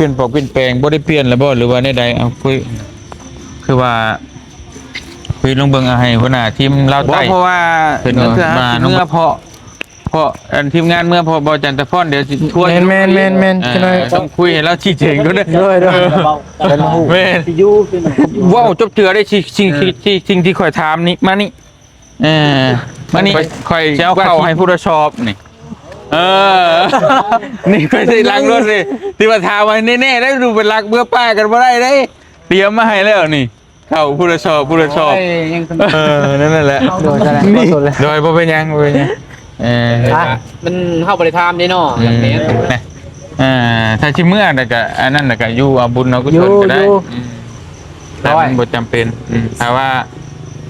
ปลี่ยนปอกเปลี่ยนแปลงบ่ได้เปลี่ยนแล้วบ่หรือว่าใดๆเอาคุยคือว่าคุยลงเบิ่งเอาให้หัวหน้าทีมลาวใต้เพราะว่าเพิ่นมาเมื่อเพาะอันทีมงานเมื่อพอบ่จันทพรเดี๋ยวสิทัวร์แม่นต้องคุยให้เราชี้แจงด้วยเด้อแม่นว้าวจบเจือได้สิ่งที่ข่อยถามนี่มานี่มานี่ข่อยจะเอาเข้าให้ผู้รับชอบนี่นี่ไม่ใช่ลักรถสิที่มาถามไว้แน่ๆได้ดูเป็นลักเบื่อป้ากันบ่ได้ได้เตรียมมาให้แล้วนี่เข้าผู้รับชอบนั่นแหละนี่โดยบ่เป็นยังมันเข้าบริธามนี่เนาะอย่างนี้ถ้าชิเมื่อแต่ก็อันนั้นแต่ก็อยู่เอาบุญเอากุศลก็ได้แต่มันบ่จำเป็นถ้าว่า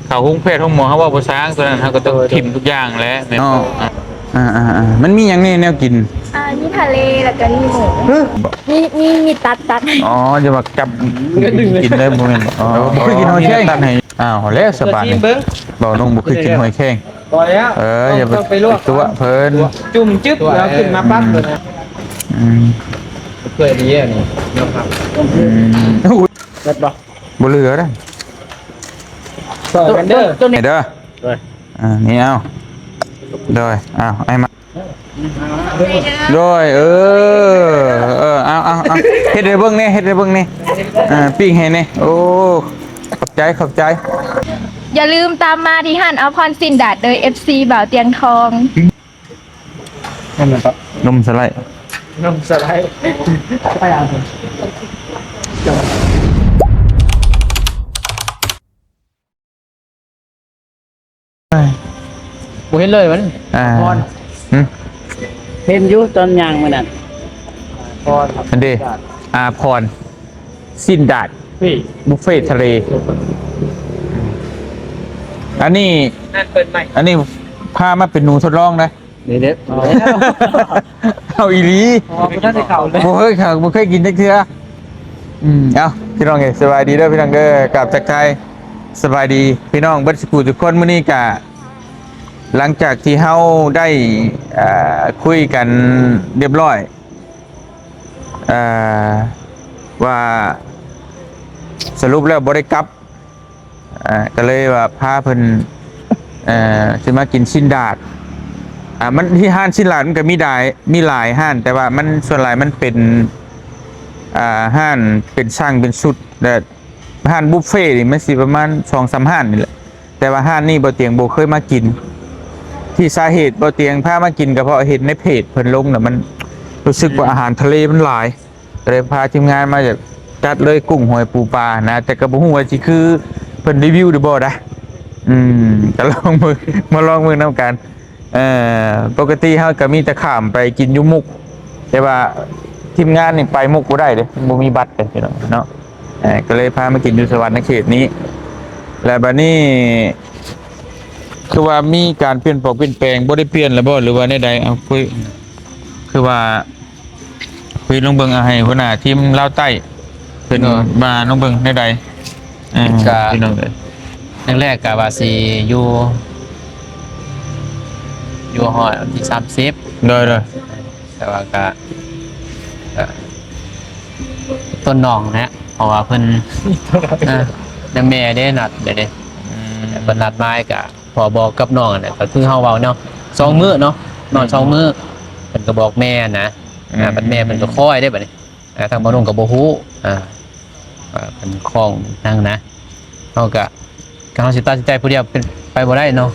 เขาหุ้งเพศหุ้งหมอเขาว่าบ่ช้างตัวนั้นเขาก็ต้องถิ่มทุกอย่างแล้วมันมีอย่างนี้แนวกินมีทะเลแล้วก็มีหมูมีตัดอ๋อจะมาจับกินได้บ่แม่นอ๋อบ่เคยกินหอยแครงตัดให้แล้วสบายบ่น้องบ่เคยกินหอยแครงอย่าไปตัวเพิ่นจุ่มจึ๊บแล้วขึ้นมาปั๊บเลยนะเคยดีอ่ะนี่นะครับเด็ดบ่เหลือเด้อกันเด้อเด้อนี่เอาโดยไอ้มาโดยเอาเฮ็ดได้เบิ่งนี่ปิ้งให้นี่โอ้ขอบใจอย่าลืมตามมาที่ห้านอพรสินดาดโดย FC บ่าวเตียงทองนมสไลด์ไปอ่ะกูเห็นเลยมันพรเห็นอยู่ตอนยางมันนั่นพรอันเดพรสิ้นดาดบุฟเฟ่ทะเลอันนี้พามาเป็นหนูทดลองนะเด็ดเอาอีลีบ่เคยกินจักเทื่อเอาพี่น้องสบายดีเด้อพี่น้องกลับจากไทยสบายดีพี่น้องเบิดสกูทุกคนมื้อนี้กะหลังจากที่เฮาได้คุยกันเรียบร้อยว่าสรุปแล้วบ่ได้กลับก็เลยว่าพาเพิ่นสิมากินชิ้นดาดมันที่ห้านชิ้นดาดมันก็มีหลายห้านแต่ว่ามันส่วนหลายมันเป็นห้านเป็นช่างเป็นชุดแต่ห้านบุฟเฟ่นี่มันสิประมาณ 2-3 ห้านนี่แหละแต่ว่าห้านนี้บ่เตียงบ่เคยมากินที่สาเหตุบ่เตียงพามากินก็เพราะเห็นในเพจเพิ่นลงน่ะมันรู้สึกว่าอาหารทะเลมันหลายเลยพาทีมงานมาจากจัดเลยกุ้งหอยปูปลานะแต่ก็บ่ฮู้ว่าสิคือเพิ่นรีวิวหรือบ่ได้ก็ลองมือนำกันปกติเฮาก็มีแต่ข้ามไปกินอยู่มุกแต่ว่าทีมงานนี่ไปมุกบ่ได้เด้บ่มีบัตรเด้พี่น้องเนาะก็เลยพามากินอยู่สวรรค์เขตนี้แล้วบัดนี้คือว่ามีการเปลี่ยนปอกเปลี่ยนแปลงบ่ได้เปลี่ยนแล้วบ่หรือว่าใดๆเอาคุยคือว่าคุยลงเบิ่งเอาให้หัวหน้าทีมลาวใต้เพิ่นมาลงเบิ่งใดๆพี่น้องแรกก็ว่าสิอยู่หอที่30ได้แต่ว่าก็ต้นน้องนะเพราะว่าเพิ่นนแม่ได้นัดเด้เพิ่นนัดมาก็พอบอกกับน้องน่ะก็คือเฮาเว้าเนาะ2 มื้อเนาะนอน2 มื้อเพิ่นก็บอกแม่นะบัดแม่เพิ่นก็คอยได้บัดนี้ทางบ่นุ่งก็บ่ฮู้เพิ่นคล้องนั่งนะเฮาก็เฮาสิตัดสินใจผู้เดียวเป็นไปบ่ได้เนาะ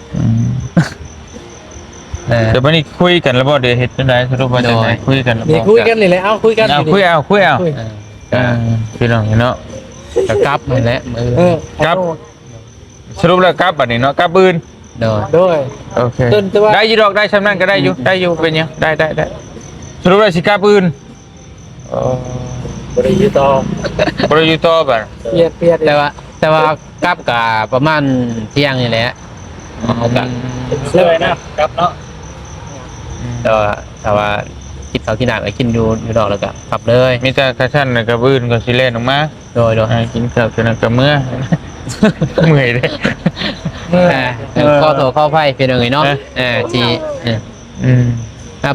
เดี๋ยววันนี้คุยกันแล้วบ่เดี๋ยวเฮ็ดจังได๋สรุปว่าจังได๋คุยกันนี่คุยกันนี่แหละคุยกันคุยพี่น้องเนาะก็กลับนั่นแหละกลับสรุปแล้วกลับบัดนี้เนาะกลับอื่นโดยโอเคได้อยู่ดอกได้ชำนาญก็ได้อยู่เป็นยังได้สรุปแล้วสิกลับอื่นบ่ได้อยู่ต่อบัดเปียดแต่ว่ากลับก็ประมาณเที่ยงนี่แหละเอากันเลยนะกลับเนาะแต่ว่าคิดเขากินหนักไปกินอยู่ดอกแล้วก็กลับเลยมีแต่กระชั้นกับกระบืนกับสิเล่นออกมาโดยกินข้าวจนกับเมื่อยเลยข้อโถข้อไฟเป็นยังไงเนาะ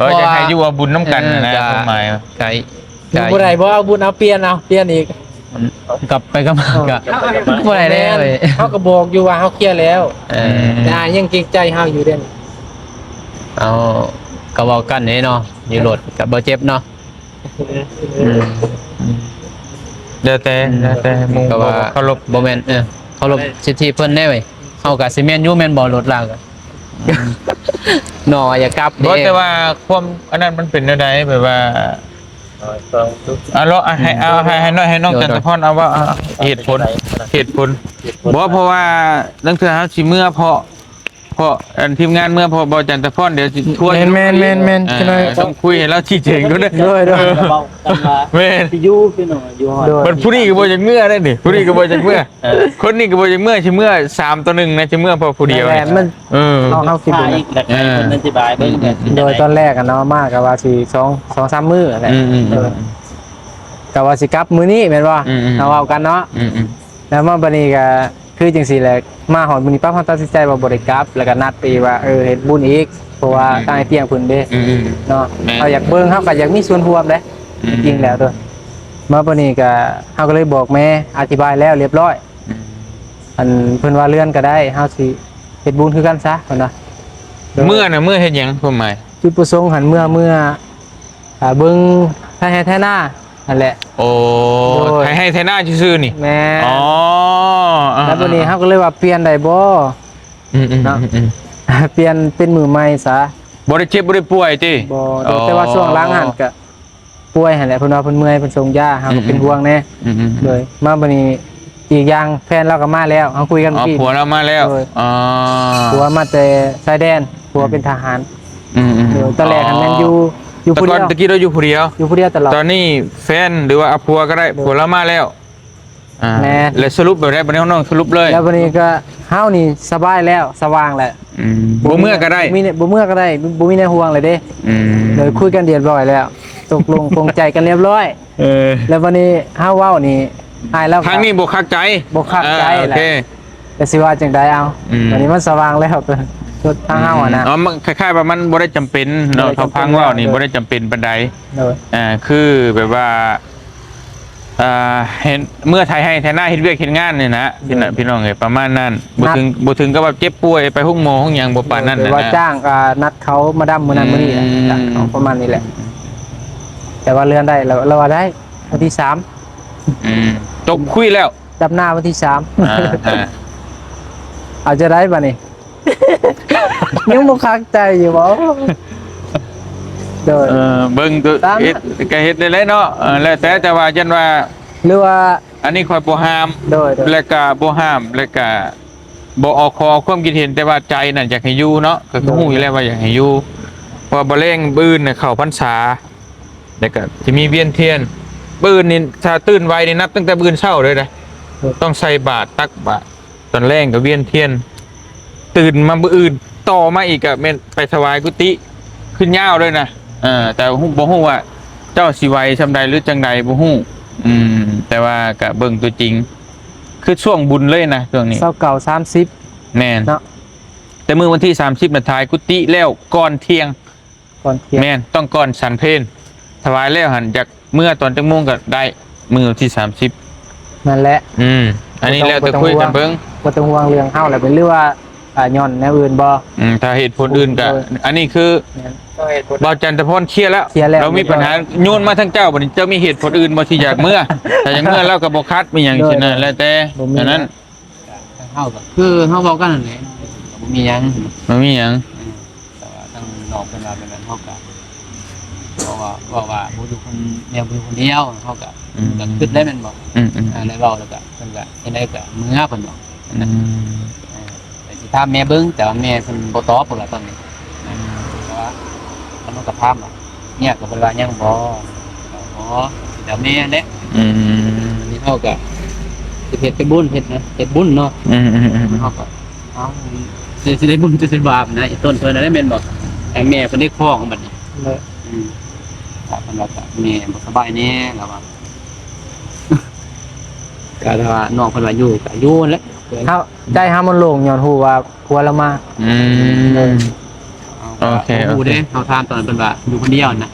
พอจะให้อยู่บุญน้ำกันนะหมายไก่ บ่ได้บ่เอาบุญเอาเปลี่ยนอีก มันกลับไปก็มาก็บ่ได้แล้วเว้ย เขาก็บอกอยู่ว่าเขาเคลียร์แล้ว เออ แต่ยังเกรงใจเขาอยู่เด่น เอาก็เว้ากันนี่เนาะอยู่รถก็บ่เจ็บเนาะอืม เดี๋ยวแต่หมุง ก็ว่า เคารพ บ่แม่นเคารพสิทธิเพิ่นแน่เว้ยเฮาก็สิแม่นอยู่แม่นบ่รถลากอะหนออย่ากลับ เพราะแต่ว่าความอันนั้นมันเป็นอะไรแบบว่าให้น้องจันทพรเอาว่าเหตุผลเพราะว่าตั้งแต่เขาสิเมื่อเพราะอันทีมงานเมื่อพอบอจันทพรเดี๋ยวสิทั่ว แมนใช่ไหม ต้องคุยให้เราชี้แจงด้วยนะ ด้วย เบากันมา แม่น พี่ยูพี่หน่อยอยู่ฮอด มันผู้นี้ก็บ่จากเมื่อได้นี่ผู้นี้ก็บ่จากเมื่อคนนี้ก็บ่จากเมื่อสิเมื่อ3-1นะสิเมื่อพอผู้เดียว แม นี่ นมัน เขาคิด ถ่า ดู ยอีกแล้วให้คนอธิบายเบิ่งกัน โดยตอนแรกอะเนาะมากกับว่าสิ2-3 มื้อแหละกับว่าสิกลับมื้อนี้แม่นบ่เอาเอากันเนาะแล้วมาบัดนี้ก็คือจังซี่แหละมาหอดมื้อนี้ปั๊บเฮาตัดสินใจว่าบ่ได้กลับแล้วก็นัดไปว่าเฮ็ดบุญอีกเพราะว่าทางไอ้เตียงเพิ่นเด้เนาะเฮาอยากเบิ่งเฮาก็อยากมีส่วนร่วมเด้จริงแล้วตัวมาบัดนี้ก็เฮาก็เลยบอกแม่อธิบายแล้วเรียบร้อยอันเพิ่นว่าเลื่อนก็ได้เฮาสิเฮ็ดบุญคือกันซะเพิ่นว่า เมื่อเฮ็ดหยังความหมาย จุดประสงค์หันเมื่อเบิ่งท้ายให้ท้ายหน้านั่นแหละ โอ้ให้ไทน่าซื่อๆนี่ แม่ อ๋อ แล้ววันนี้เฮาก็เลยว่าเปลี่ยนได้บ่เปลี่ยนเป็นมือใหม่ซะ บ่ได้เจ็บบ่ได้ป่วยติ บ่แต่ว่าช่วงหล้างหันก็ป่วยหั่นแหละเพิ่นว่าเพิ่นเมื่อยเพิ่นส่งยาเฮาก็เป็นห่วงแน่เลยมาบัดนี้อีกอย่างแฟนเราก็มาแล้วเฮาคุยกัน อ๋อ เมื่อกี้ ผัวเรามาแล้วอ๋อ ผัวมาแต่ชายแดนผัวเป็นทหารตอนแรกหันแม่นอยู่ แต่ ผู้ ก่ เดี อน ยว ตะกี้เราอยู่ผู้เดียว อยู่ผู้เดียวตลอด ตอนนี้แฟนหรือว่าผัวก็ได้ผัวเรามาแล้วแม่ แล้วสรุปแบบได้บ่น้องสรุปเลย แล้ววันนี้ก็เฮานี่สบายแล้วสว่างแล้ว บ่เมื่อก็ได้ บ่เมื่อก็ได้บ่มีในห่วงเลยเด้เลยคุยกันเรียบร้อยแล้วตกลง ปรงใจกันเรียบร้อย แล้ววันนี้เฮาเว้านี่อายแล้ว ครั้งนี้บ่คักใจ บ่คักใจ โอ แหละ เค แต่สิว่าจังไดเอาวันนี้มันสว่างแล้วตัวชุดทางเฮาอ่ะนะ อ๋อมันคล้ายๆว่ามันบ่ได้จำเป็นเนาะเขาพังว่านี่บ่ได้จำเป็นปานใด โดย คือแบบว่าเห็นเมื่อไทยให้ไทยหน้าเฮ็ดเวียกเฮ็ดงานเนี่ยนะพี่น้องเอ้ยประมาณนั้นบ่ถึงกับว่าเจ็บป่วยไปห้องหมอห้องหยังบ่ปานนั้น หรือ นะ ว่าจ้างนัดเขามาดำมื้อนั้นมื้อนี้แหละจ้างเขาประมาณนี้แหละ แต่ว่าเลื่อนได้เราว่าได้วันที่3 จบคุยแล้ว ดับหน้าวันที่3เอาจะได้ป่ะนี่ ยังบ่คักใจอยู่บ่โดย เบิ่งตัวเฮ็ดก็เฮ็ดได้เลยเนาะแล้วแต่ว่าจันว่า หรือว่า อันนี้คอยบ่ห้าม โดย แล้วก็บ่ห้ามแล้วก็บ่ออกคอความคิดเห็นแต่ว่าใจนั่นอยากให้อยู่เนาะก็คือฮู้อยู่แล้วว่าอยากให้อยู่เพราะบ่แรงบื้นน่ะเข้าพรรษาแล้วก็สิมีเวียนเทียนบื้นนี่ถ้าตื่นไวนี่นับตั้งแต่บื้นเช้าเลยนะต้องใส่บาตรตักบาตรตอนแรกก็เวียนเทียน ตื่นมามื้ออื่นต่อมาอีกก็แม่นไปถวายกุฏิขึ้นยาวเลยนะแต่บ่ฮู้ว่าเจ้าสิไหวซำใดหรือจังใดบ่ฮู้แต่ว่าก็เบิ่งตัวจริง คือช่วงบุญเลยนะช่วงนี้ 29 แม่น เนาะ แต่มื้อวันที่30น่ะทายกุฏิแล้วก่อนเที่ยง 30ก่อนเที่ยง แม่นต้องก่อนฉันเพลถวายแล้วหันจากเมื่อตอนจังโมงก็ได้มื้อวันที่30 นั่นแหละ อันนี้แล้วแต่คุยกันเบิ่ง บ่ต้องห่วงเรื่องเฮาแหละเป็นหรือว่าย้อนแนวอื่นบ่ ถ้าเหตุผลอื่นก็อันนี้คือบ่าวจันทพรเคลียร์แล้ว เคลียร์แล้ว เรามีปัญหาโยนมาทั้งเจ้าบัดนี้เจ้ามีเหตุผลอื่นบ่ที่อยากเมื่อ แต่อย่างเมื่อเราก็บ่คัดมีหยังเช่นนั้นแล้วแต่ฉะนั้น เฮาก็คือเฮาเว้ากันนั่นแหละบ่มีหยัง มันมีหยัง แต่ว่าทั้งน้องเพิ่นว่าเป็นนั้นเฮาก็เพราะว่าบ่อยู่คนแนวบ่อยู่คนเดียวเฮาก็คิดได้แม่นบ่ เลยเว้าแล้วก็เพิ่นก็เฮ็ดได้ก็มื้อเพิ่นบอกแต่สิถามแม่เบิ่งแต่ว่าแม่เพิ่นบ่ตอบพุ่นล่ะตอนนี้แต่ว่ามันก็ถามว่าเนี่ยก็เพิ่นว่ายังบ่เดี๋ยวแม่แหละนี่เฮาก็สิเฮ็ดไปบุญเฮ็ดนะเฮ็ดบุญเนาะเฮาก็เอาสิได้บุญจะสิบาปนะไอ้ต้นเพิ่นน่ะได้แม่นบ่ไอ้แม่เพิ่นได้คล้องบัดนี้ถ้าเพิ่นว่าก็แม่บ่สบายแน่แล้วว่า ก็ถ้าว่าน้องเพิ่นว่าอยู่ก็อยู่นั่นแหละ เฮาใจเฮามันโล่งย้อนฮู้ว่าผัวเรามา เอา โอเค ฮู้เด้เฮาถามตอนนั้นเพิ่นว่าอยู่คนเดียวนะ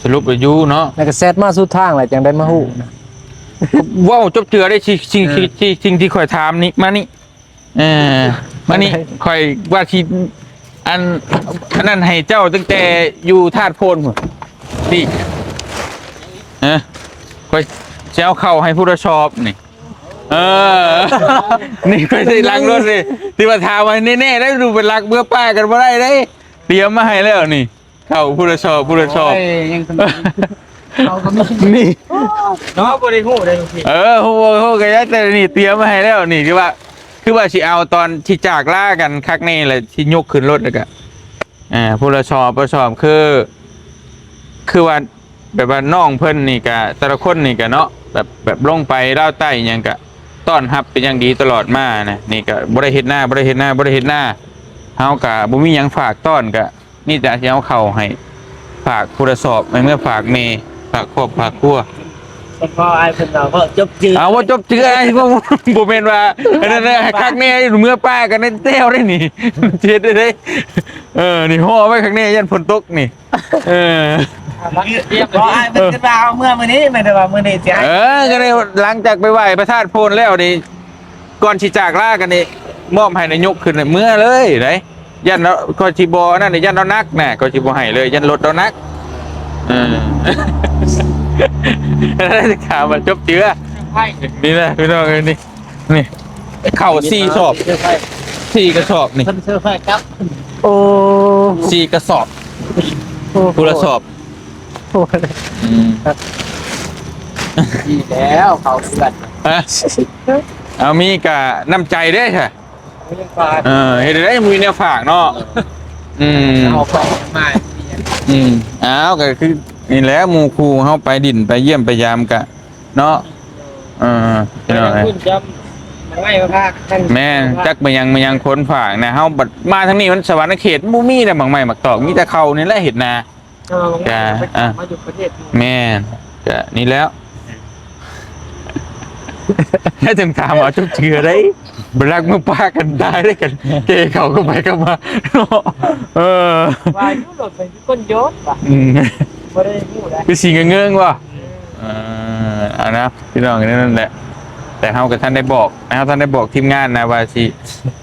สรุปอายุเนาะ แล้วก็แซดมาสุดทางแหละจังได้มาฮู้ ว้าวจบเจือได้สิ่งที่ข่อยถามนี่มานี่มานี่ข่อยว่าที่อันนั้นให้เจ้าตั้งแต่อยู่ธาตุโพนพุ่นนี่ข่อยจะเอาเข้าให้ผู้รับชอบนี่นี่ข่อยสิล้างรถเลยที่ว่าถามไว้แน่ๆได้ดูเป็นรักเมื่อป้ากันบ่ได้เด้เตรียมมาให้แล้วนี่เข้าผู้รับชอบ โอ้ยยังสนุกเราก็มี นี่ เนาะบ่ได้ฮู้ได้ทุกที โหกะยะแต่นี่เตรียมมาให้แล้วนี่คือว่าสิเอาตอนที่จากล่ากันคักนี่แหละที่ยกขึ้นรถแล้วก็ผู้ละชอบคือว่าแบบว่าน้องเพิ่นนี่ก็แต่ละคนนี่ก็เนาะแบบลงไปดาวใต้หยังก็ต้อนรับเป็นอย่างดีตลอดมานะนี่ก็บ่ได้เฮ็ดหน้าเฮาก็บ่มีหยังฝากต้อนก็นี่แต่สิเอาเข้าให้ฝากผู้ละสอบเมื่อฝากเมฝากครอบฝากครัว พอไอ้เพิ่นเราก็จบจืด เอาว่าจบเจือไอ้พวกบ่แม่นว่าอันนั้นน่ะคักแน่เมื่อป้ากันในแต้วได้นี่เจ็ดได้นี่ห่อไว้ข้างในยันฝนตกนี่เรียบร้อยเพิ่นขึ้นมาเอาเมื่อมื้อนี้ไม่ได้ว่ามื้อนี้สิให้ ก็เลยหลังจากไปไหว้พระธาตุโพนแล้วนี่ก่อนสิจากลากันนี่มอบให้นายกขึ้นเมื่อเลยไดยันแล้วก็สิบ่นั่นนี่ยันเรานักน่ะก็สิบ่ให้เลยยันรถเรานักได้ข่าวมาจบเจือนี่นะพี่น้องนี่เข่า4 สอบ4 กระสอบนี่ เพิ่นเสื้อผ้าครับ โอ้ 4 กระสอบผู้ละสอบ โห ดีแล้วเขาคือกัน ฮะเอามีกะน้ำใจได้ค่ะเฮ็ดได้มีแนวฝากเนาะเอาของมาอ้าวก็คือนี่แหละหมู่ครูเฮาไปดินไปเยี่ยมไปยามกะเนาะพี่น้อง คุณจำมันง่ายมากๆ แม่จักมายังคนฝากนะเฮาบัดมาทางนี้มันสวรรค์เขตบ่มีแต่บางไม้บักตอกมีแต่เขานี่แหละเฮ็ดนา มาอยู่ประเทศ แม่ก็นี่แล้วแค่ถึงถามเอาจุกเชือได้บรักมือป้ากันได้ได้กันเกเขาก็ไปก็มาว่ายุโรปเป็นคนยศว่ะบ่ได้ฮู้ได้ คือสีเงื้องว่ะนะพี่น้องนั่นแหละแต่เฮากับท่านได้บอกนะครับท่านได้บอกทีมงานนะว่าสิ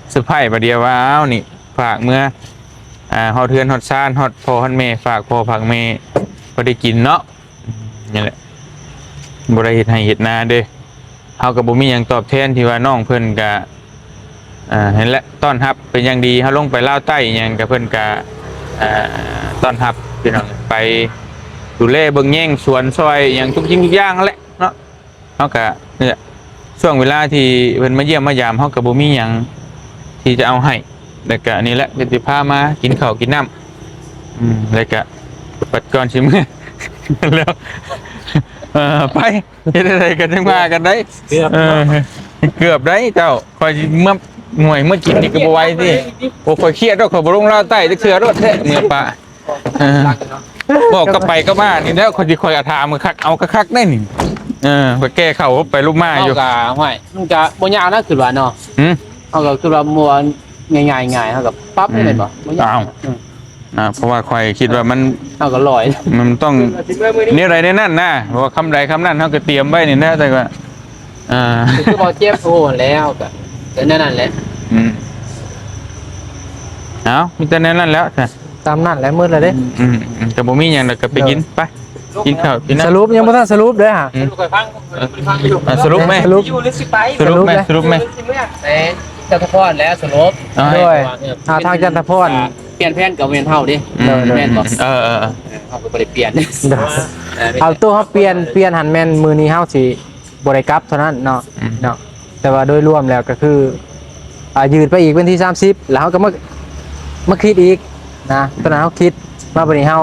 เซอร์ไพรส์ประเดี๋ยวว่าอ้าวนี่ฝากเมื่อฮอดเทือนฮอดซ่านฮอดพ่อฮอดแม่ฝากพ่อฝากแม่พอได้กินเนาะนี่แหละบ่ได้เฮ็ดให้เฮ็ดนาเด้เฮาก็บ่มีหยังตอบแทนที่ว่าน้องเพิ่นก็เห็นแล้วต้อนรับเป็นอย่างดีเฮาลงไปลาวใต้หยังก็เพิ่นก็ต้อนรับพี่น้องไปดูแลเบิ่งแย่งสวนซอยหยังทุกสิ่งทุกอย่างนั่นแหละเนาะเฮาก็เนี่ยช่วงเวลาที่เพิ่นมาเยี่ยมมายามเฮาก็บ่มีหยังที่จะเอาให้แล้วก็นี่แหละสิพามากินข้าวกินน้ำแล้วก็ปัดก่อนสิมื้อแล้วไปเฮ็ดอะไรกันจังมากันได้เกือบได้เจ้าคอยเมื่อหน่วยเมื่อกินนี่ก็บ่ไหวสิโอ้คอยเครียดดอกขอยบ่ลงลาวใต้จักเทื่อรถแท้เมื่อปะบอกก็ไปก็มานี่แล้วคนสิคอยถามคักเอาคักได้นี่ไปแก้เข้าไปลูกมาอยู่ เฮาก็ห้วยมันก็บ่ยาวนะคือว่าเนาะเฮาก็คือว่ามัวง่ายๆเฮาก็ปรับได้เลยบ่ยาวเพราะว่าคอยคิดว่ามัน เฮาก็ลอย มันต้องนี่อะไรในนั่นนะเพราะว่าคำใดคำนั้นเขาก็เตรียมไว้นี่นะแต่ว่าคือบ่เจ็บโอ้แล้วก็นั่นแหละเอามีแต่นั่นแล้วจ้ะ ตามนั่นแหละมืดเลยเด้แต่บ่มีหยังแล้วก็ไปกินไปกินข้าวกินน้ำ สรุปยังบ่ทันสรุปเด้อฮะ สรุปไหม สรุป อยู่หรือสิไป สรุปไหมสรุปไหม จันทพรแล้วสรุป ด้วยทางจันทพร เปลี่ยนแผนกับเวนเฮาดิแม่นบ่เฮาก็บ่ได้เปลี่ยน เอาตัวเขาเปลี่ยนหันแม่นมือนี้เฮาสิบ่ได้กลับเท่านั้นเนาะแต่ว่าโดยรวมแล้วก็คือยืดไปอีกเป็นที่30แล้วเฮาก็มาคิดอีกนะตอนนั้นเฮาคิดว่าบัดนี้เฮา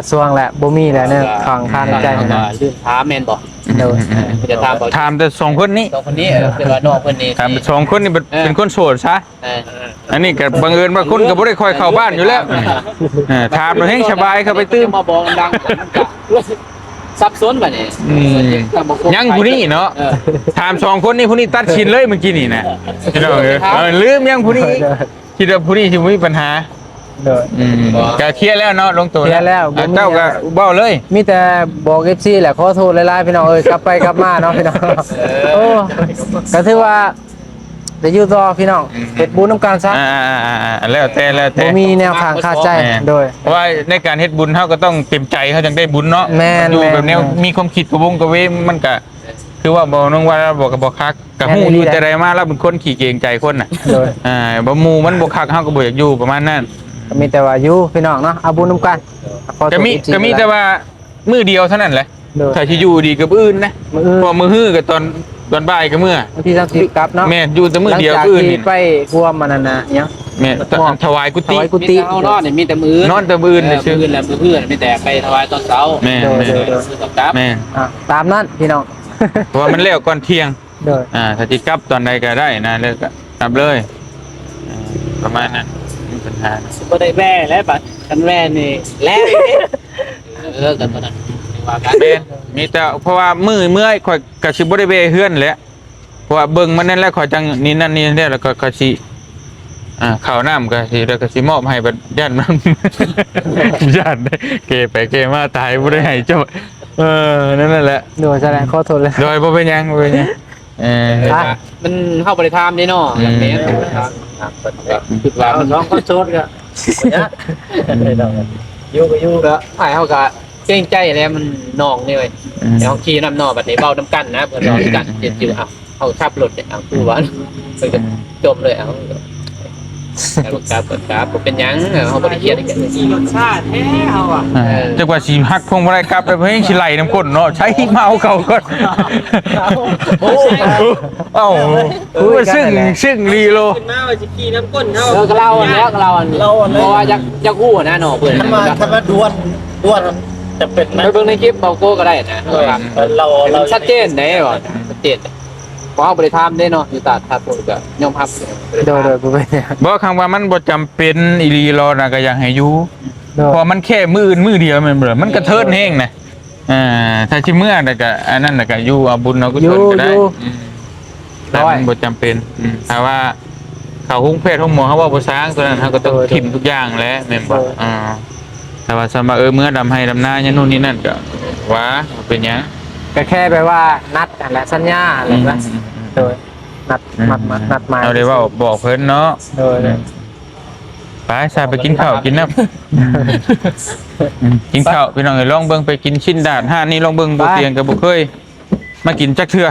ช่วงแหละบ่มีแล้วเนี่ยข้างคาใจนะ ลืมถามแม่นบ่จะถามบ่ ถามแต่2คนนี้ 2คนนี้คือว่าน้องเพิ่นนี่ ถาม2คนนี้เป็นคนโสดซะอันนี้ก็บังเอิญว่าคุณก็บ่ได้ค่อยเข้าบ้านอยู่แล้วถามเราให้สบายเข้าไปตื้ม มาบอกดังซับซ้อนบัดนี้ ยังผู้นี้เนาะถาม2คนนี้ผู้นี้ตัดชินเลยเมื่อกี้นี่นะลืมยังผู้นี้คิดว่าผู้นี้สิบ่มีปัญหา โดย ก็เคลียร์แล้วเนาะลงตัว เคลียร์แล้วบ่มี เจ้าก็เบ้าเลย มีแต่บอก FC แหละขอโทษหลายๆพี่น้องกลับไปกลับมาเนาะพี่น้องโอ้ก็ถือว่าจะอยู่ต่อพี่น้องเฮ็ดบุญนำกันซะ แล้วแต่บ่มีแนวทางคาใจโดย เพราะว่าในการเฮ็ดบุญเฮาก็ต้องเต็มใจเฮาจังได้บุญเนาะ แม่น อยู่ แม่น แบบแนวมีความคิดกระวงกระเวมันก็คือว่าบ่น้องว่าบอกก็บ่คักก็ฮู้อยู่แต่ใดมาแล้วเป็นคนขี้เกรงใจคนน่ะ โดย บ่หมู่มันบ่คักเฮาก็บ่อยากอยู่ประมาณนั้น ก็มีแต่ว่าอยู่พี่น้องเนาะเอาบุญนำกันขอโทษ ก็ FC มีแต่ว่ามื้อเดียวเท่านั้นแหละ โดย ถ้าสิอยู่ดีกับอื่นนะ มื้ออื่น พอมื้อฮื้อก็ตอนบ่ายก็มื้อ วันที่30กลับเนาะ แม่นอยู่แต่มื้อเดียว หลังจาก อื่น ที่ นี่ ไปรวมมันนั่นน่ะหยัง แม่นถวายกุฏิ ถวายกุฏิ มีแต่เอานอนเนี่ยมีแต่มือน อนแต่มื้ออื่น มื้ ซื่อ อแหละมื้อมีแต่ไปถวายตอนเช้า แม่น โดย แม่น โดย มื้อตอนกลับ แม่น ตามนั้นพี่น้อง เพราะว่ามันแล้วก่อนเที่ยง โดย ถ้าสิกลับตอนใดก็ได้นะเลิกก็กลับเลยประมาณนั้นมีปัญหา บ่ได้แว่แล้วบัดกันแว่นี่แล้ว กันตอนนั้นว่ากัน เป็นมีแต่เพราะว่ามือเมื่อยข่อยก็สิบ่ได้เวเฮือนแหละเพราะว่าเบิ่งมันนั่นแหละข่อยจังนี่นั่นนี่ได้แล้วก็สิข้าวน้ำก็สิแล้วก็สิมอบให้บัดญาติมัน ญาติได้เกไปเกมาตายบ่ได้ให้เจ้านั่นแหละ โดยแสดงขอโทษเลย โดยบ่เป็นหยังบ่เป็นหยัง มันเข้าบริธามนี่เนาะหลังนี้คิดว่ามัน น้องคนโสดก็อยู่ก็อยู่ ก็ไอ้เขาก็เกรงใจแล้วมันนองนี่เว้ยเดี๋ยวขี่น้ำนอบัดนี้เบาน้ำกันนะเพื่อนรอกันเจ็ดจืดเอาขับรถเนี่ยเอาคือว่าเพื่อนจมเลยเอาการเปิดกราฟเป็นยังเขาบริเคียดกัน มีรสชาติแท้เฮาอ่ะ จักว่าสิฮักพวงบ่ได้กลับไปเพิ่นสิไล่น้ำก้นเนาะใช้เมาเขาก่อนเอ้าซึ่งลีโล ขึ้นมาว่าสิขี่น้ำก้นเฮา ก็เล่าอันแล้วเราอันเพราะว่าจะคู่นะเนาะเพื่อน ถ้ามาดวนจะเป็นไหม ไปเบิ่งในคลิปเบาโก้ก็ได้นะ เรา ชัดเจนได้ก่อนชัดเจนเพราะเอาบริธามได้เนาะอยู่ตาทัดผมก็ยอมรับ โดยบ่เป็นหยัง บ่คำว่ามันบ่จำเป็นอีหลีรอน่ะก็อยากให้อยู่ โดย เพราะมันแค่มืออื่นมือเดียวแม่นบ่ล่ะมันกระเทินแฮงนะถ้าสิเมื่อน่ะก็อันนั้นน่ะก็อยู่เอาบุญเอากุศลก็ได้แต่มันบ่จำเป็นถ้าว่าเขาหุ้งเพศหุ้งหมอเขาว่าบ่สร้างตัวนั้นเขาก็ต้องทิ่มทุกอย่างแหล้วแม่นบ่แต่ว่าสมมาเมื่อดำให้ดำหน้าเนี่ยนู่นนี่นั่นก็ว่าเป็นหยัง ก็แค่ไปว่านัดนั่นแหละสัญญาอะไรนะโดยนัดหมาย เอาได้ว่าบอกเพิ่นเนาะ โดย ไปซาไปกินข้าวกินน้ำกินข้าวพี่น้องเอ้ยลองเบิ่งไปกินชิ้นดาดห้านี่ลองเบิ่งบ่เตียงก็บ่เคยมากินจักเทื่อ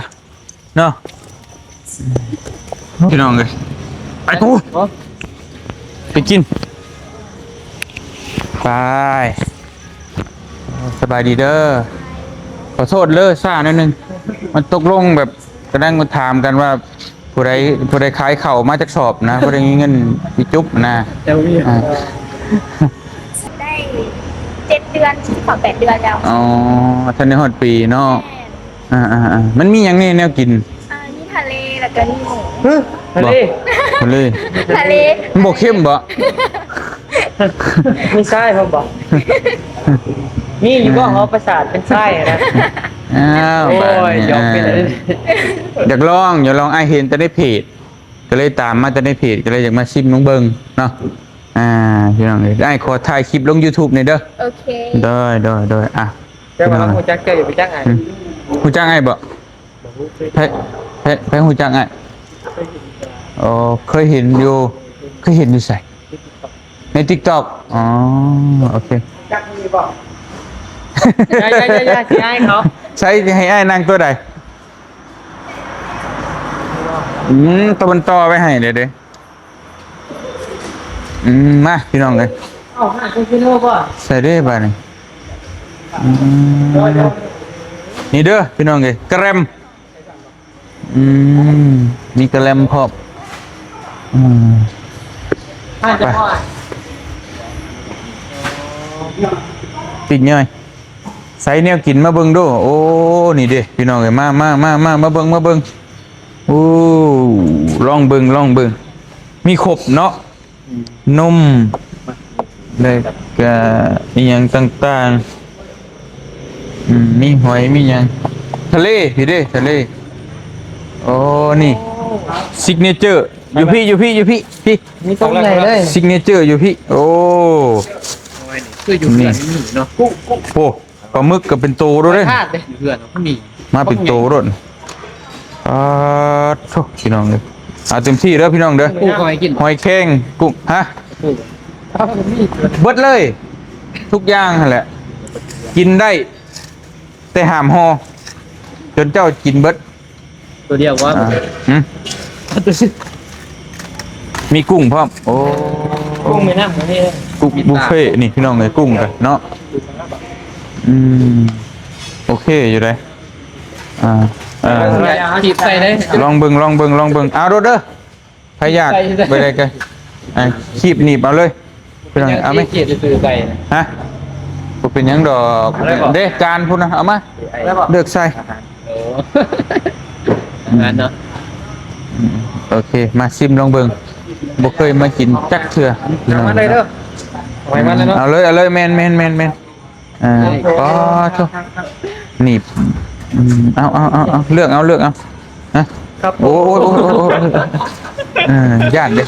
เนาะพี่น้องเอ้ยไปกูไปกินไปสบายดีเด้อขอโทษเลิกซ่าหน่อยหนึงมันตกลงแบบกระดังมาถามกันว่าผู้ใดขายเข่าวมาจากสอบนะผู้ใดมีเงินมีจุ๊บนะอ่า ได้7 เดือนขอ8 เดือนแล้ว อ๋อทันในฮอดปีเนาะมันมีหยังนี่แนวกิน นี่ทะเลแล้วก็นี่หมู ทะเล ทะเล ทะเล มันบ่เข้มบ่ ไม่ใช่ผมบอกนี่อยู่ก็หอประสาทเป็นไส้นะ อ้าว โอ้ยยอมเป็นอะไร อยากลองไอายเห็นแต่ในเพจก็เลยตามมาแต่ในเพจก็เลยอยากมาชิมน้องเบิงเนาะพี่น้องเอ้ยไอ้ายขอถ่ายคลิปลง YouTube หน่อยเด้อ โอเค ได้อ่ะ จะมาหูจักเจออยู่ไปจักไง ฮู้จักไอ้ายบ่ไปฮู้จักไอ้ายอ๋อเคยเห็นอยู่ไสใน TikTok อ๋อโอเค จักมีบอกยายสิให้เขา ใช้ให้ไอ้ายนั่งตัวใดตะวันต่อไปให้เด้มาพี่น้องเลย เอาหาคุณพี่โน่ป่ะ ใส่ได้ป่ะนี่นี่เด้อพี่น้องเลยกระแรมมีกระแรมพร้อมไปปิดย่อยใส่แนวกินมาเบิ่งดูโอ้นี่เด้พี่น้องเลยมาเบิ่งโอ้ลองเบิ่งมีครบเนาะนมแล้วก็อีหยังต่างๆมีหอยมีหยังทะเลพี่เด้ทะเลโอ้นี่ซิกเนเจอร์ อยู่พี่พี่ มีตรงไหนเลย ซิกเนเจอร์อยู่พี่โอ้ คืออยู่เพื่อนนี่เนาะ โหปลาหมึกก็เป็นโตด้วยเด้ พลาดเลยอยู่เพื่อนเขามี มาเป็นโตด้วยโธ่พี่น้องเด้อเอาเต็มที่เด้อพี่น้องเด้อ กูก็ให้กิน หอยแครงกุ้งฮะเบิดเลย ทุกอย่างนั่นแหละ กินได้ แต่ห้ามห่อจนเจ้ากินเบิด ตัวเดียวว่า หืมมีกุ้งพร้อมโอ้ กุ้งไม่นั่งนี่ กุ้งบุฟเฟ่ต์นี่พี่น้องเลยกุ้งกันเนาะโอเคอยู่เลยขีดใส่เลย ลองเบิ่งเอารถเด้อใครอยากไปเลยกันขีบหนีบเอาเลยพี่น้องเอาไหม ขีดซื้อไป ฮะบ่เป็นหยังดอกเด้จานพุ่นนะเอามาเลือกใส่ โอ้งานเนาะ โอเคมาชิมลองเบิ่งบ่เคยมากินจักเทื่อ มาเลยเด้อไปมาเลยเนาะ เอาเลยแมนอ๋อโธ่หนีบเอาเลือกเอาฮะ ครับ โอ้ญาติเด้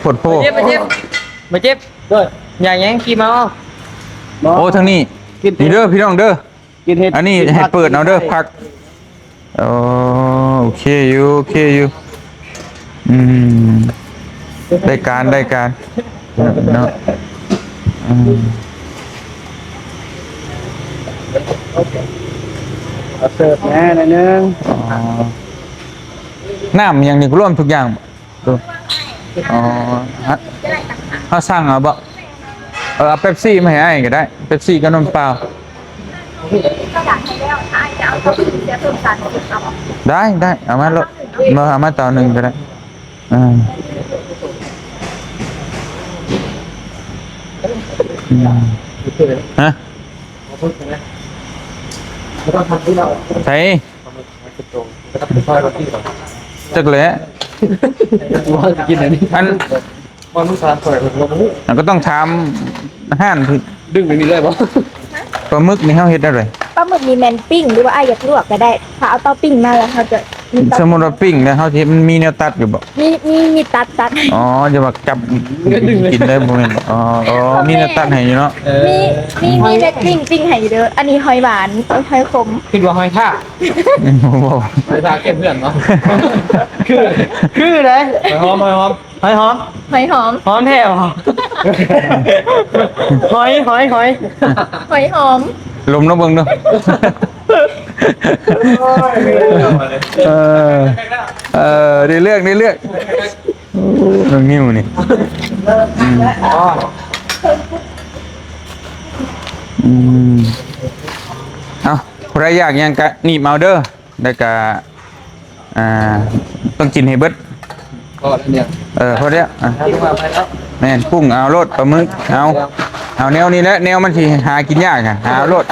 ปวดโพ มาเจ็บด้วยอย่างยังกี่เมา โอ้ทางนี้นี่เด้อพี่น้องเด้อ กินเห็ด อันนี้ให้เปิดเอาเด้อพักโอเคอยู่ได้การเนาะเสิร์ฟแน่หน่อยนึง น้ำอย่างนี้ก็ร่วมทุกอย่างเขาสั่งเอาบ่เอาเป๊ปซี่มาให้ก็ได้เป๊ปซี่กับนมเปล่าได้เอามาแล้วเอามาต่อหนึ่งก็ได้ฮะใช่จักเลย ว่ากินอันนี้ อัน มันลูกสาวสวยผมลง อันก็ต้องทำห้านคือ ดึงไปนี่เลยป่ะ ปลาหมึกนี่เขาเฮ็ดอะไร ปลาหมึกมีแมนปิ้งหรือว่าอยากลวกก็ได้ถ้าเอาเต้าปิ้งมาแล้วเขาจะมีเตา สมมุติว่าปิ้งแล้วเขาที่มันมีแนวตัดอยู่บ่ มีตัด อ๋อจะมาจับกินได้บ่แม่นอ๋อมีแนวตัดให้อยู่เนาะ มีแม็กปิ้งให้อยู่เด้ออันนี้หอยหวานหอยขม คิดว่าหอยท่า บ่ หอยท่าเก็บเพื่อนเนาะ คือเลยหอมหอม หอยหอม หอมแท้หอมหอย หอยหอม ลมน้ำเบิ่งเนาะได้เลือกน้องนิ้วนี่เอาใครอยากยังกะนี่เมาเด้อแล้วก็ต้องกินให้เบิด ก็เนี่ย พอเนี้ยแม่นกุ้งเอาโลดปลาหมึกเอาแนวนี้แหละแนวมันที่หากินยากอ่ะหาโลด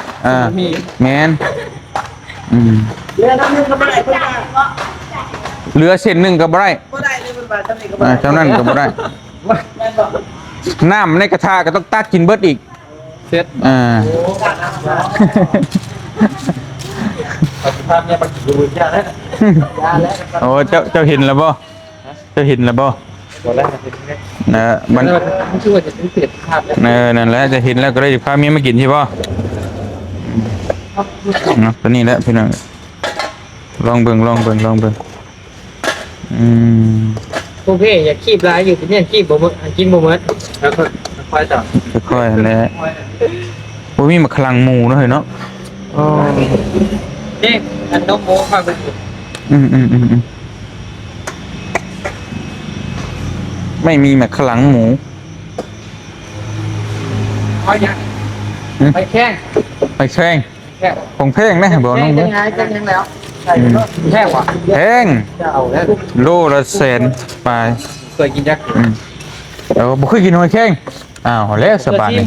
แม่นเหลือเส้นหนึ่งก็บ่ได้เท่านั้นก็บ่ได้น้ำในกระทะก็ต้องตักกินเบิดอีก เซ็ต ภาพเนี่ยมันดูยากแล้ว โอ้เจ้าเห็นแล้วบ่มัน ชื่อว่าจะเป็นเศษภาพ นั่นแหละจะเห็นแล้วก็ได้พาเมียมากินใช่ป่ะตัวนี้แหละพี่น้องลองเบิ่งโอเคอย่าคีบลายอยู่ที่นี่คีบบ่มึกินบ่มึแล้วก็ค่อยต่อ ค่อยๆแหละโอ้มีมะขลังหมูเนาะเฮ้ยเนาะ นี่อันน้องโมฟังไป ไม่มีมะขลังหมู ไปยังไปแข้ง ไปแช่งของแพงนะบอกน้อง ยังไงจะยังแล้วแข้งว่ะ แพง จะเอาแล้ว โลละแสนไป เคยกินยักษ์ บ่เคยกินหอยแข้งอ้าวแล้วสบายนี่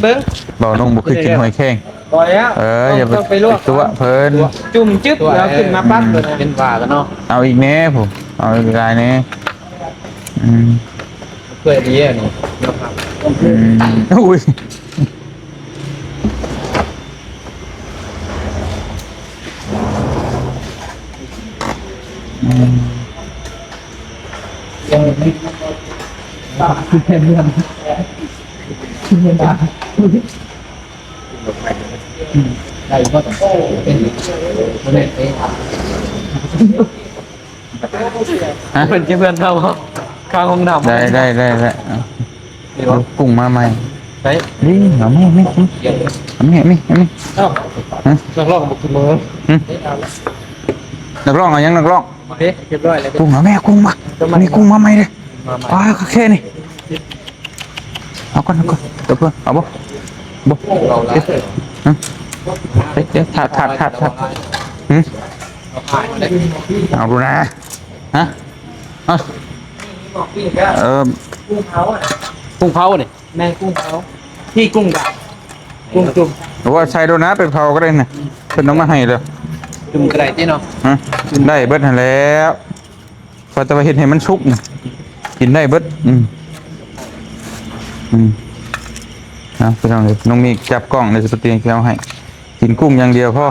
บอกน้องบ่เคยกินหอยแข้ง พอแล้ว อย่าไปลวกตัวเพิ่น จุ่มจึ๊บแล้วขึ้นมาปั๊บเลยเป็นว่ากันเนาะ เอาอีกแน่ผมเอาอีกลายแน่เคยดีอ่ะนี่นะครับ อุ้ย ฮะ เป็นที่เพื่อนเราข้างห้องน้ำ ได้เอากุ้งมาใหม่ ไป นี่เอาไม่เอาไม่ เอ้านักร้องบุกมือ นักร้องเอายังนักร้อง เฮ้ยเรียบร้อยแล้ว กุ้งเอาแม่กุ้งมามีกุ้งมาใหม่เลยว้าวโอเคนี่เอาก่อนเดี๋ยวเพื่อนเอาบ่เดี๋ยวถัดเอาดูนะฮะเอากุ้งเผาเนี่ย แม่กุ้งเขาที่กุ้งกับกุ้งจุ่ม หรือว่าใช้โดนัทไปเผาก็ได้นะเป็นน้องมาให้เลย จุ่มกระไรที่เนาะ ฮะได้เบิดหันแล้วพอจะไปเห็นให้มันชุกนะกินได้เบิดนะไปทางเลยน้องมีจับกล้องในสปตีนเอาให้กินกุ้งอย่างเดียวพ่อ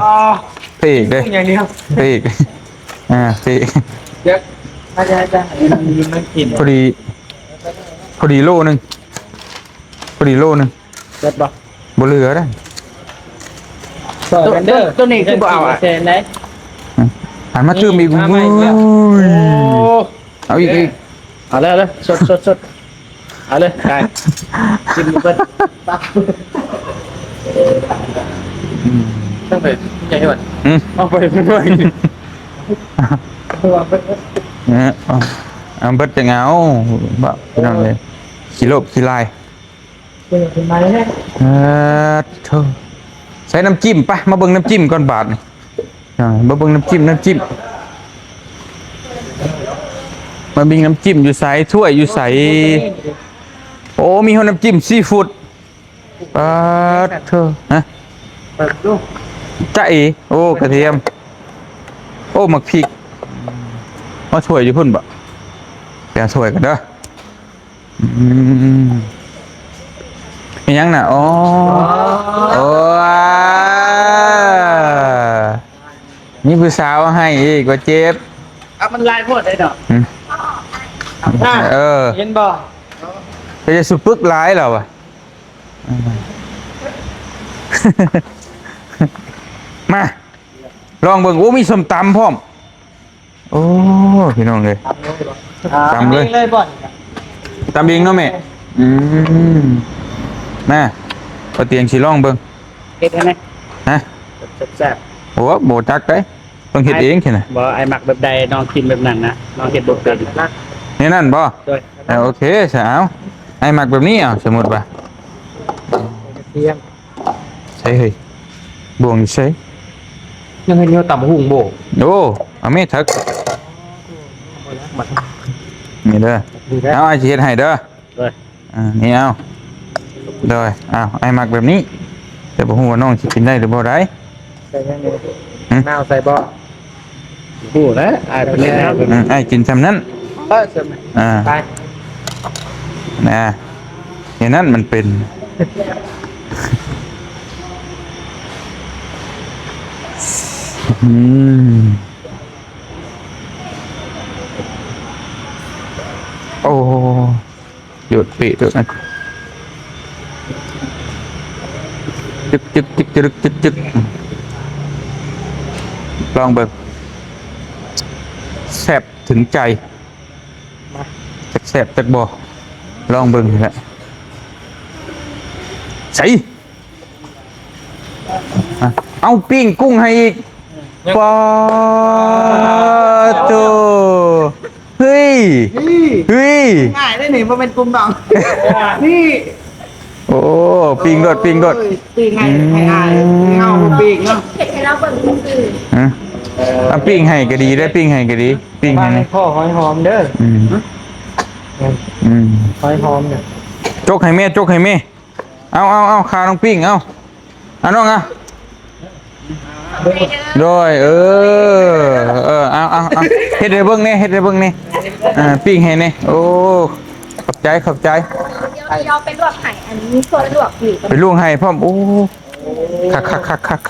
เป๊กเลย กุ้งอย่างเดียว เป๊กเป๊ก เยอะอาจารย์มันกิน พอดีโลนึงเด็ดบ่ บ่เหลือได้ ตัวนี้คือบ่เอาอ่ะเซนได้ หันมาตื้มอีกเอาอีก เอาเลยสดเอาเลยได้กินมันก็ตักต้องไปใหญ่หน่อยเอาไปเพื่อนเอาเบิดจะเงาบ่พี่น้องเลยขี้โลบขี้ลายเป็นมาเลยเธอใส่น้ำจิ้มไปมาเบิ่งน้ำจิ้มก่อนบาทนี่มาเบิ่งน้ำจิ้มมาบิงน้ำจิ้มอยู่ใส่ถ้วยอยู่ใส่โอ้มีน้ำจิ้มซีฟู้ดเธอฮะจ้าเอโอ้กระเทียมโอ้หมักพริกมาช่วยอยู่พุ่นบ่แกช่วยกันเด้อมียังน่ะอ๋อโอ้นี่ผู้สาวให้อีกว่าเจ็บ มันลายพวดได้ดอกเห็นบ่ก็จะสุดปึกร้ายเราอ่ะมาลองเบิ่งโอ้มีส้มตำพร้อมโอ้พี่น้องเลยตำเลยบ่ตำเองเนาะแม่น่ะพอเตียงสิลองเบิ่ง เฮ็ดได้ไหม ฮะ แซ่บ โอ้โบจักได้ต้องเฮ็ดเองใช่ไหม บ่ไอหมักแบบใดน้องกินแบบนั้นนะน้องเฮ็ดบ่เป็น นี่นั่นบ่ ด้วย โอเคสาวไอ้หมักแบบนี้สมมติว่า เทียม ใช่เฮ้ยบวงใช่ ยังไงเนี่ยต่ำหุ่งโบ โอ้เอาไม่ทักนี่เด้อเอาไอ้เฮ็ดให้เด้อ ด้วย นี่เอาเด้อเอาไอ้หมักแบบนี้แต่บ่ฮู้ว่าน้องสิกินได้หรือบ่ได้ ใส่ยังไงน้าวใส่บ่ฮู้แล้วไอ้เป็นเล่นแล้ว ไอ้กินซำนั้น ใช่ไหมไป นะอย่างนั้นมันเป็นโอ้หยุดปีตัวนั้นจึกลองเบิกแซ่บถึงใจแซ่บจักบ่ลองเบิ่งแหละใส่เอาปิ้งกุ้งให้อีกปอโตเฮ้ย ง่ายได้หนิเพราะเป็นกลุ่มดองนี่ โอ้ปิ้งโดด ปีกให้ง่ายเงาปีกเนาะ เห็นให้เราเบิ่งซื่อ เอาปิ้งให้ก็ดีได้ปิ้งให้ก็ดีปิ้งให้นี่ พ่อหอยหอมเด้อ หอยหอมเนี่ย จกให้แม่เอาข้าวน้องปิ้งเอาน้องเอาโดยเอาเฮ็ดให้เบิ่งนี่ปิ้งให้นี่โอ้ขอบใจ ๆเดี๋ยวเราไปลวกไข่อันนี้ส่วนลวกอยู่ ไปลวกให้พร้อมโอ้คั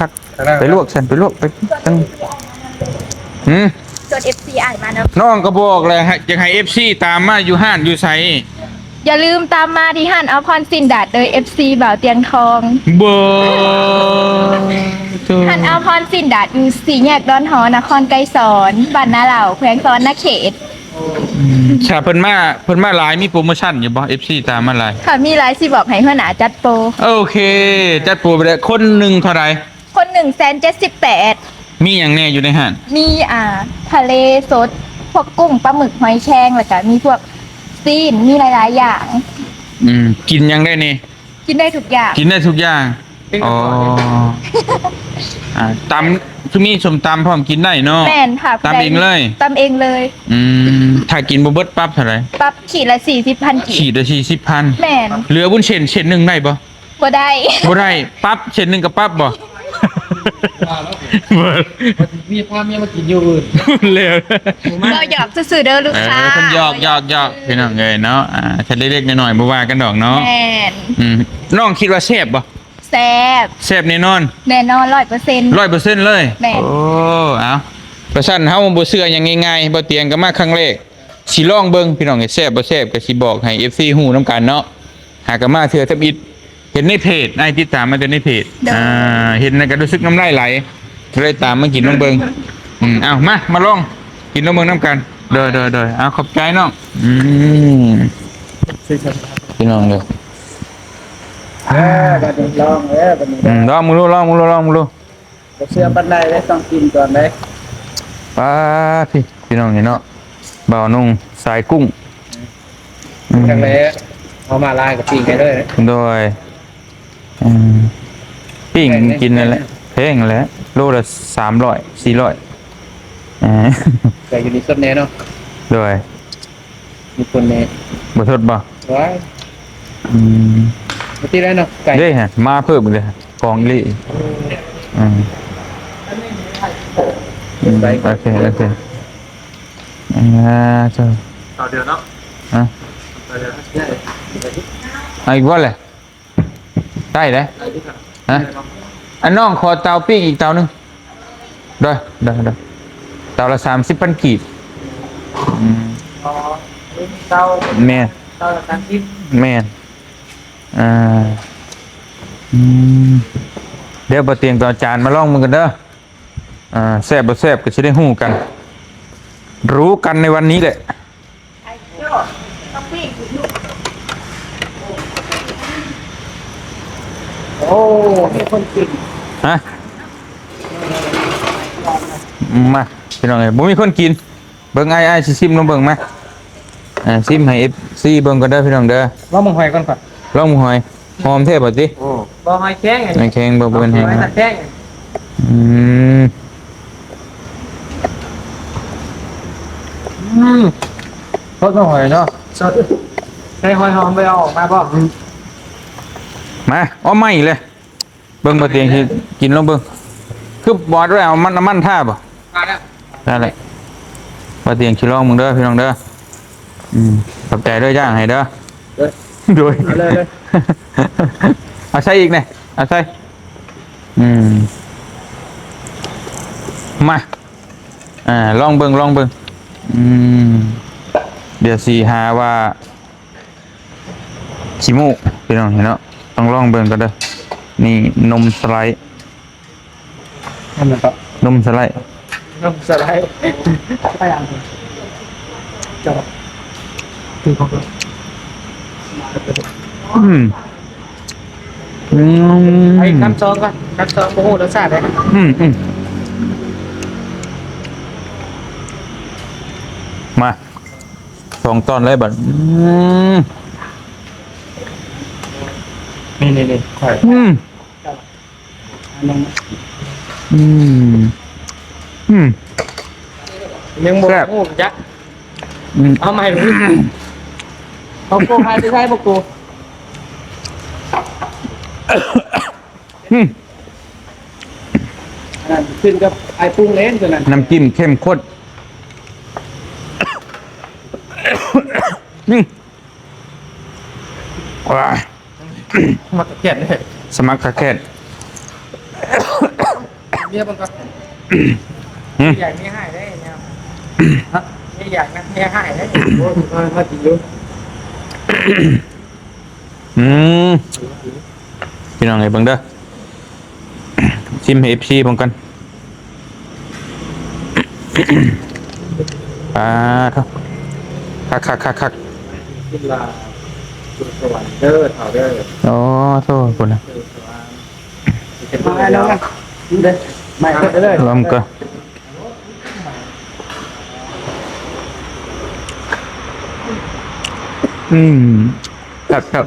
กไปลวกฉันไปลวกไปตั้ง จน FC อ่านมานะ น้องก็บอกเลยฮะอยากให้ FC ตามมาอยู่ห้านอยู่ไส อย่าลืมตามมาที่หันเอาพรสินดาดโดย FC บ่าวเตียงทอง เบอ หันเอาพรสินดาดอยู่สี่แยกดอนหอนครไกรสอนบ้านนาเหล่าแขวงสอนนาเขต ชาเพิ่นมาหลายมีโปรโมชั่นอยู่บ่ FC ตามมาหลาย ค่ะมีหลายสิบอกให้หัวหน้าจัดโปร โอเค จัดโปรไปเลยคนหนึ่งเท่าไหร่ คน178,000 มีอย่างแน่อยู่ในห้าน มีทะเลสดพวกกุ้งปลาหมึกหอยแครงแล้วก็มีพวกซีนมีหลายๆอย่าง กินยังได้นี่ กินได้ทุกอย่าง กินได้ทุกอย่างอ๋อตำคือมีสมตำพร้อมกินได้เนาะ แม่นค่ะ ตำเองเลย ตำเองเลย ถ้ากินบ่เบิดปั๊บเท่าไหร่ ปรับขีดละ40,000กี ขีดละ40,000 แม่น เหลือบุญเช่นเช่นหนึงได้บ่ บ่ได้ บ่ได้ปั๊บเช่นหนึงก็ปั๊บบ่ บ่ มีพ่อเมียมากินอยู่อื่น เหลือ เราหยอกซื่อๆเด้อลูกค้า เพิ่นหยอกพี่น้องเอ้ยเนาะถ้าเล็กๆน้อยๆบ่ว่ากันดอกเนาะ แม่น น้องคิดว่าแซ่บบ่ แซ่บ แซ่บแน่นอน แน่นอน100% 100%เลย แม่น โอ้เอาประชันเฮาบ่เชื่อหยังง่ายๆบ่เตียงก็มาครั้งแรกสิลองเบิ่งพี่น้องแซ่บบ่แซ่บก็สิบอกให้ FC ฮู้นํกันเนาะหากก็มาเทื่อทับอิดเห็นในเพจนายติดตามมาแต่ในเพจเห็นแล้วก็รู้สึกน้ำลายไหลเลยตามมากินน้องเบิ่งเอามาลองกินน้องเบิ่งนํกันเด้อเอาขอบใจน้องพี่น้องเด้อ บัดนี้ลองบัดนี้ ลองมึงดูบ่เชื่อปานใดเลยต้องกินก่อนเลย ป้าพี่น้องนี่เนาะบ่าวนุ่งสายกุ้ง จังเลยเอามาลายกับปิ้งให้เลย โดยปิ้งกินนั่นแหละแพงนั่นแหละโลละ300 400 แต่อยู่ในสดแน่เนาะ โดย มีคนแน่ บ่ทดบ่ ว้ายบ่ติได้เนาะไก่ เด้ฮะมาเพิ่มอีกเลยฮะกองอีหลีโอเคเจ้า ต่อเดียวเนาะ อีกว่าเลยได้เลยฮะอันน้องขอเตาปิ้งอีกเตานึงได้เตาละ30,000 กีบ อ๋อเตา แม่น เตาละกันที่ แม่นเดี๋ยวบ่เตียงต่อจานมาลองมึงกันเด้อแซ่บบ่แซ่บก็สิได้ฮู้กัน รู้กันในวันนี้แหละ โอ้มีคนกิน ฮะมาพี่น้องเอ้ยบ่มีคนกินเบิ่งอ้ายสิซิมลองเบิ่งมาซิมให้ FC เบิ่งกันเด้อพี่น้องเด้อ ว่ามึงหอยก่อนก่อน ลองหอยหอมแท้บ่ติ โอ้บ่หอยแข็งไง ไม่แข็งบ่เบิ่นแห้ง หอย นะ แข็ง รสหอยเนาะ สดใช้หอยหอมไปเอาออกมาบ่ มาเอาใหม่เลยเบิ่งบ่เตียงสิกินลองเบิ่งคือบ่ได้เอามันน้ำมันท่าบ่ มาแล้ว ได้เลยบ่เตียงสิลองมึงเด้อพี่น้องเด้อขอบใจเด้อย่างให้เด้อโดย เอาเลย เอาใส่อีกแน่เอาใส่มาลองเบิ่งเดี๋ยวสิหาว่าขี้มูกพี่น้องเห็นเนาะต้องลองเบิ่งก็เด้อนี่นมสไลด์ นั่นแหละครับ นมสไลด์ น้ำสไลด์ไปอ่างจบคือของ ไอ้คำซองก่อนคำซองโอ้โหรสชาติเลย มา2 ตอนเลยบัดนี่ข่อยยังบอกโอ้ยักษ์เอาใหม่ดูเอาโกพายไปใช้บอกโกขึ้นกับไอ้ปรุงเล่นตัวนั้น น้ำจิ้มเข้มข้นว้า มาเขียนเลย สมัครคาแคท เบี้ยมันก็ใหญ่ไม่ให้ได้เนี่ย ไม่อยากนักแพ้ให้ได้โอ้ยมาจริงอยู่ อืมพี่น้องไงเบิ่งเด้อชิมให้ FC ผมกันเท่าคัก กินลาสุดสวรรค์เด้อเถ่าเด้อ โอ้โทษคุณนะ มาแล้วนะเด้อไม่ก็ได้ รวมก็ครับ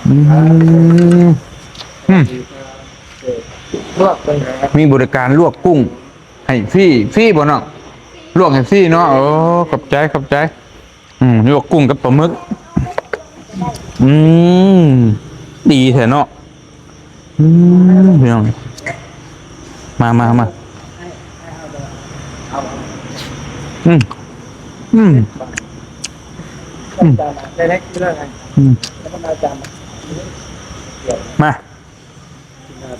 อืม ลวกเป็นไง มีบริการลวกกุ้งให้ฟรีบ่เนาะลวกให้ฟรีเนาะโอ้ขอบใจลวกกุ้งกับปลาหมึกดีแท้เนาะพี่น้องมาได้เล็กเรื่องไงแล้วก็มาจาน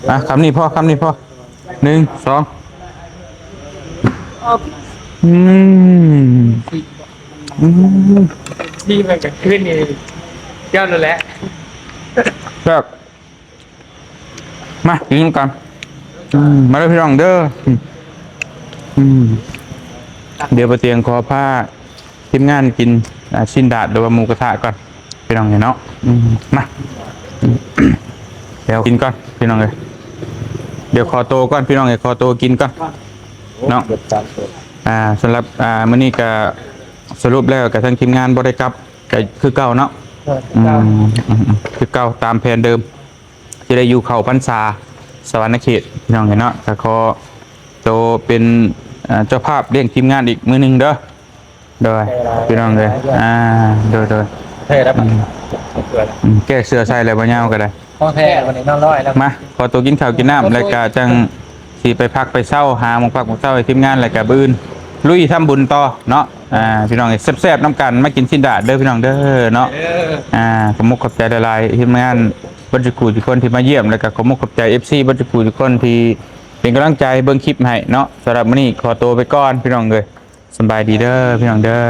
มาคำนี้พ่อ1 2ที่มันจะขึ้นนี่เจ้านั่นแหละ ครับมากินกันมาเลยพี่น้องเด้อเดี๋ยวไปเตียงขอผ้าทีมงานกินชิ้นดาดหรือว่าหมูกระทะก่อนพี่น้องเนาะมาเดี๋ยวกินก่อนพี่น้องเลยเดี๋ยวขอโตก่อนพี่น้องเลยขอโตกินก่อนเนาะสำหรับมื้อนี้ก็สรุปแล้วกับทั้งทีมงานบ่ได้กลับก็คือเก่าเนาะคือเก่าตามแผนเดิมจะได้อยู่เขาพรรษาสวรรณเขตพี่น้องเนาะก็ขอโตเป็นเจ้าภาพเลี้ยงทีมงานอีกมื้อนึงเด้อโดยพี่น้องเลยโดยเท่แล้วมัน แก้เสื้อใส่อะไรบ่ยาวก็ได้ ห้องแท้วันนี้นอนร้อยแล้ว มาขอตัวกินข้าวกินน้ำแล้วก็จังสิไปพักไปเศร้าหาหมองพักหมองเศร้าให้ทีมงานแล้วก็บื้นลุยทำบุญต่อเนาะพี่น้องแซ่บๆน้ำกันมากินชิ้นดาดเด้อพี่น้องเด้อเนาะขอบมุกขอบใจหลายๆทีมงานบัญชีกูทุกคนที่มาเยี่ยมแล้วก็ขอบมุกขอบใจ FC บัญชีกูทุกคนที่เป็นกำลังใจเบิ่งคลิปให้เนาะสำหรับมื้อนี้ขอตัวไปก่อนพี่น้องเอ้ยสบายดีเด้อพี่น้องเด้อ